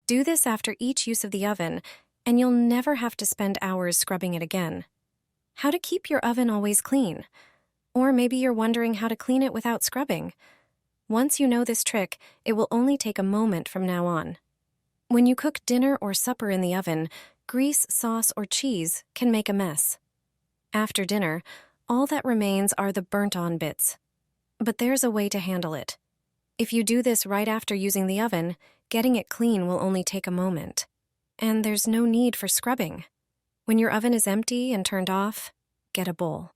Do this after each use of the oven, and you'll never have to spend hours scrubbing it again. How to keep your oven always clean? Or maybe you're wondering how to clean it without scrubbing. Once you know this trick, it will only take a moment from now on. When you cook dinner or supper in the oven, grease, sauce, or cheese can make a mess. After dinner, all that remains are the burnt-on bits. But there's a way to handle it. If you do this right after using the oven, getting it clean will only take a moment. And there's no need for scrubbing. When your oven is empty and turned off, get a bowl.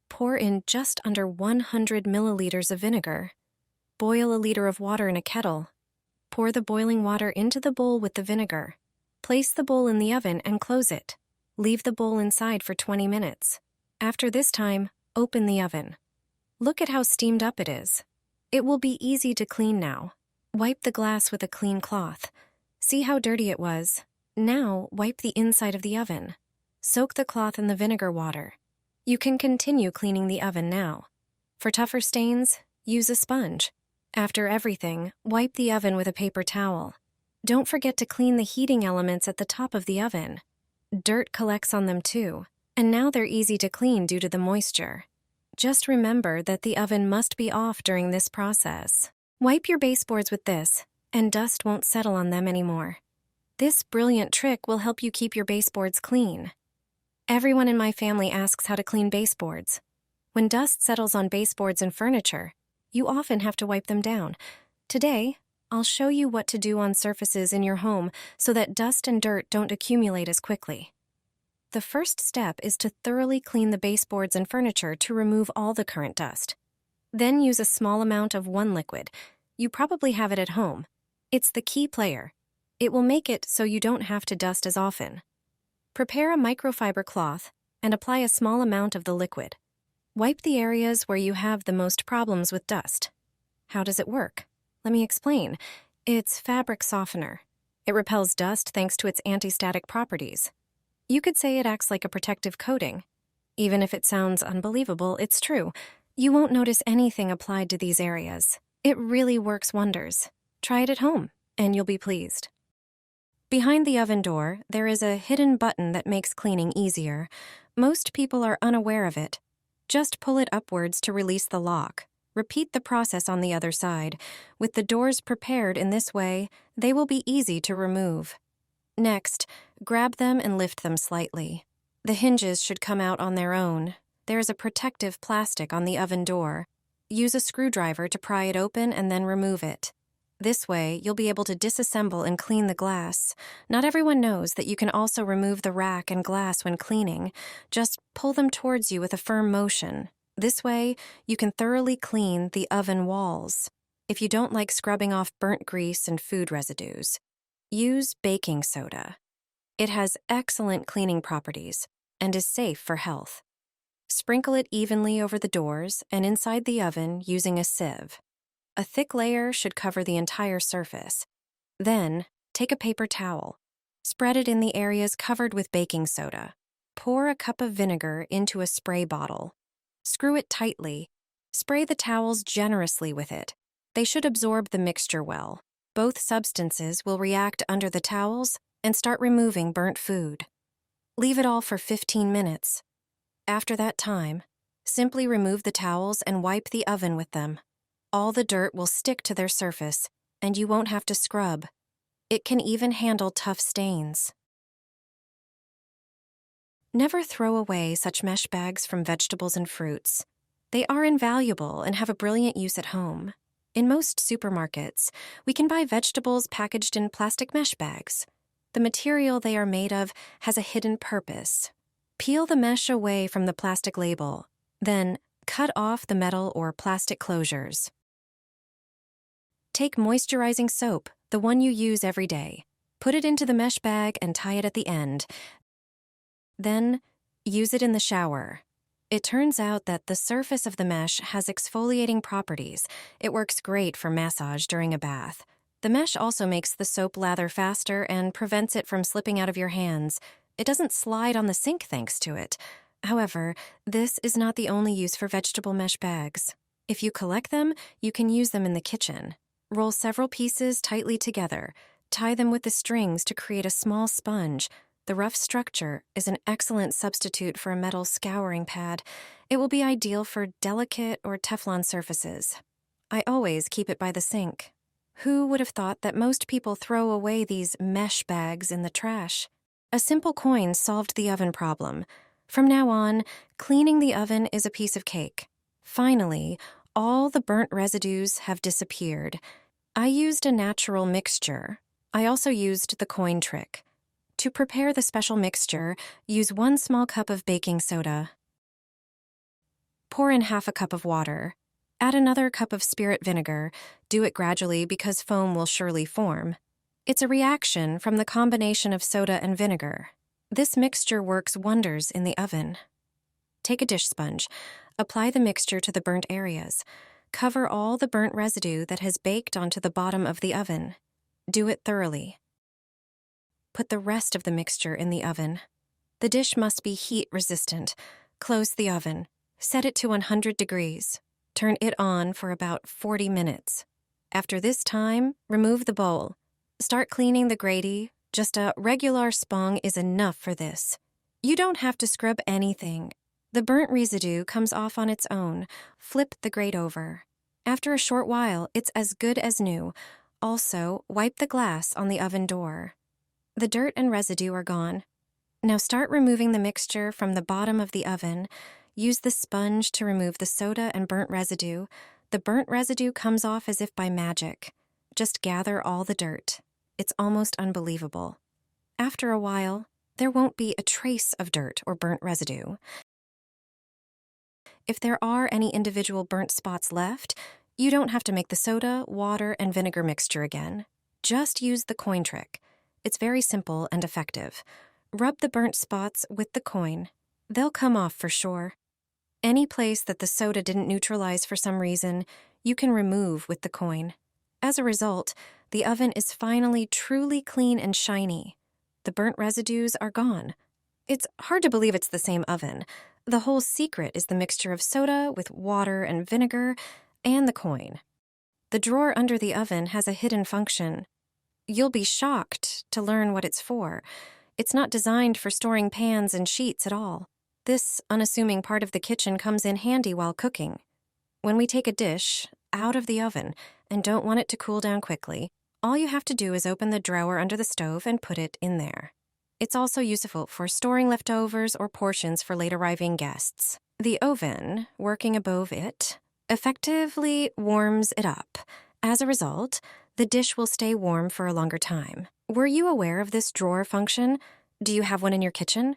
Pour in just under 100 milliliters of vinegar. Boil a liter of water in a kettle. Pour the boiling water into the bowl with the vinegar. Place the bowl in the oven and close it. Leave the bowl inside for 20 minutes. After this time, open the oven. Look at how steamed up it is. It will be easy to clean now. Wipe the glass with a clean cloth. See how dirty it was. Now, wipe the inside of the oven. Soak the cloth in the vinegar water. You can continue cleaning the oven now. For tougher stains, use a sponge. After everything, wipe the oven with a paper towel. Don't forget to clean the heating elements at the top of the oven. Dirt collects on them too, and now they're easy to clean due to the moisture. Just remember that the oven must be off during this process. Wipe your baseboards with this, and dust won't settle on them anymore. This brilliant trick will help you keep your baseboards clean. Everyone in my family asks how to clean baseboards. When dust settles on baseboards and furniture, you often have to wipe them down. Today, I'll show you what to do on surfaces in your home so that dust and dirt don't accumulate as quickly. The first step is to thoroughly clean the baseboards and furniture to remove all the current dust. Then use a small amount of one liquid. You probably have it at home. It's the key player. It will make it so you don't have to dust as often. Prepare a microfiber cloth and apply a small amount of the liquid. Wipe the areas where you have the most problems with dust. How does it work? Let me explain. It's fabric softener. It repels dust thanks to its anti-static properties. You could say it acts like a protective coating. Even if it sounds unbelievable, it's true. You won't notice anything applied to these areas. It really works wonders. Try it at home, and you'll be pleased. Behind the oven door, there is a hidden button that makes cleaning easier. Most people are unaware of it. Just pull it upwards to release the lock. Repeat the process on the other side. With the doors prepared in this way, they will be easy to remove. Next, grab them and lift them slightly. The hinges should come out on their own. There is a protective plastic on the oven door. Use a screwdriver to pry it open and then remove it. This way, you'll be able to disassemble and clean the glass. Not everyone knows that you can also remove the rack and glass when cleaning. Just pull them towards you with a firm motion. This way, you can thoroughly clean the oven walls. If you don't like scrubbing off burnt grease and food residues, use baking soda. It has excellent cleaning properties and is safe for health. Sprinkle it evenly over the doors and inside the oven using a sieve. A thick layer should cover the entire surface. Then, take a paper towel. Spread it in the areas covered with baking soda. Pour a cup of vinegar into a spray bottle. Screw it tightly. Spray the towels generously with it. They should absorb the mixture well. Both substances will react under the towels and start removing burnt food. Leave it all for 15 minutes. After that time, simply remove the towels and wipe the oven with them. All the dirt will stick to their surface, and you won't have to scrub. It can even handle tough stains. Never throw away such mesh bags from vegetables and fruits. They are invaluable and have a brilliant use at home. In most supermarkets, we can buy vegetables packaged in plastic mesh bags. The material they are made of has a hidden purpose. Peel the mesh away from the plastic label, then cut off the metal or plastic closures. Take moisturizing soap, the one you use every day. Put it into the mesh bag and tie it at the end. Then, use it in the shower. It turns out that the surface of the mesh has exfoliating properties. It works great for massage during a bath. The mesh also makes the soap lather faster and prevents it from slipping out of your hands. It doesn't slide on the sink thanks to it. However, this is not the only use for vegetable mesh bags. If you collect them, you can use them in the kitchen. Roll several pieces tightly together. Tie them with the strings to create a small sponge. The rough structure is an excellent substitute for a metal scouring pad. It will be ideal for delicate or Teflon surfaces. I always keep it by the sink. Who would have thought that most people throw away these mesh bags in the trash? A simple coin solved the oven problem. From now on, cleaning the oven is a piece of cake. Finally, all the burnt residues have disappeared. I used a natural mixture. I also used the coin trick. To prepare the special mixture, use 1 small cup of baking soda. Pour in half a cup of water. Add another cup of spirit vinegar. Do it gradually because foam will surely form. It's a reaction from the combination of soda and vinegar. This mixture works wonders in the oven. Take a dish sponge. Apply the mixture to the burnt areas. Cover all the burnt residue that has baked onto the bottom of the oven. Do it thoroughly. Put the rest of the mixture in the oven. The dish must be heat resistant. Close the oven. Set it to 100 degrees. Turn it on for about 40 minutes. After this time, remove the bowl. Start cleaning the graty. Just a regular spong is enough for this. You don't have to scrub anything. The burnt residue comes off on its own. Flip the grate over. After a short while, it's as good as new. Also, wipe the glass on the oven door. The dirt and residue are gone. Now start removing the mixture from the bottom of the oven. Use the sponge to remove the soda and burnt residue. The burnt residue comes off as if by magic. Just gather all the dirt. It's almost unbelievable. After a while, there won't be a trace of dirt or burnt residue. If there are any individual burnt spots left, you don't have to make the soda, water, and vinegar mixture again. Just use the coin trick. It's very simple and effective. Rub the burnt spots with the coin. They'll come off for sure. Any place that the soda didn't neutralize for some reason, you can remove with the coin. As a result, the oven is finally truly clean and shiny. The burnt residues are gone. It's hard to believe it's the same oven. The whole secret is the mixture of soda with water and vinegar and the coin. The drawer under the oven has a hidden function. You'll be shocked to learn what it's for. It's not designed for storing pans and sheets at all. This unassuming part of the kitchen comes in handy while cooking. When we take a dish out of the oven and don't want it to cool down quickly, all you have to do is open the drawer under the stove and put it in there. It's also useful for storing leftovers or portions for late arriving guests. The oven, working above it, effectively warms it up. As a result, the dish will stay warm for a longer time. Were you aware of this drawer function? Do you have one in your kitchen?